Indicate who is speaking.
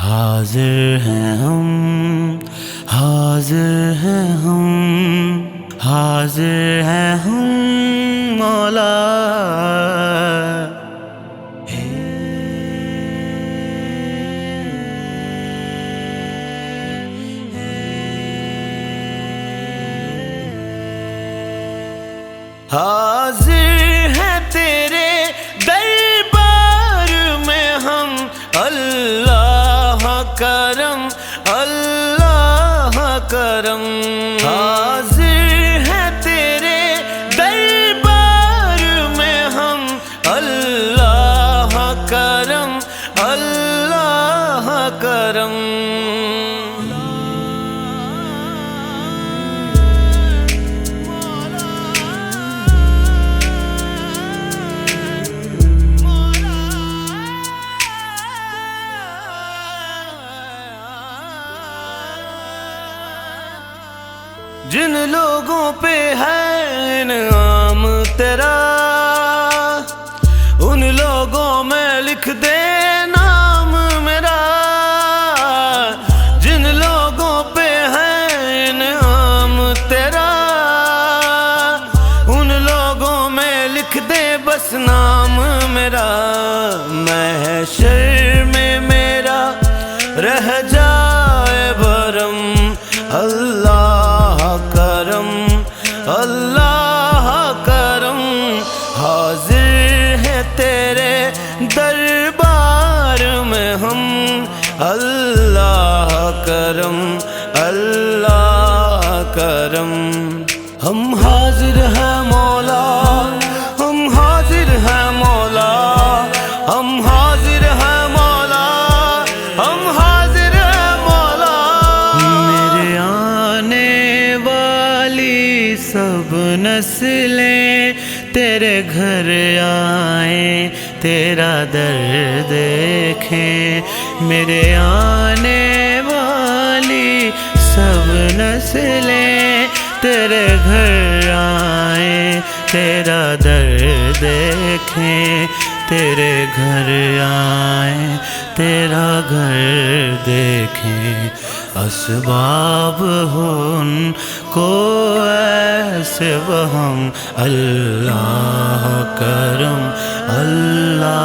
Speaker 1: حاضر ہیں ہم، حاضر ہیں ہم، حاضر ہیں ہم مولا۔ حاضر ہیں تیرے دربار میں ہم، اللہ کرم، اللہ کرم۔ حاضر ہیں تیرے دربار میں ہم، اللہ کرم، اللہ کرم۔ جن لوگوں پہ ہے انعام تیرا، ان لوگوں میں لکھ دے نام میرا۔ جن لوگوں پہ ہے انعام تیرا، ان لوگوں میں لکھ دے بس نام میرا۔ محشر میں میرا رہ جائے بھرم، اللہ کرم، اللہ کرم۔ حاضر ہے تیرے دربار میں ہم، اللہ کرم، اللہ کرم۔ ہم حاضر ہیں مولا، ہم حاضر ہیں مولا، ہم حاضر ہیں مولا، ہم حاضر ہیں مولا۔ میرے آنے والی سب نسلیں تیرے گھر آئیں، تیرا در دیکھیں۔ میرے آنے والی سب نسلیں تیرے گھر آئیں، تیرا در دیکھیں۔ تیرے گھر آئیں، تیرا گھر دیکھیں۔ اسباب ہو ان کو ایسے وہم، اللہ کرم، اللہ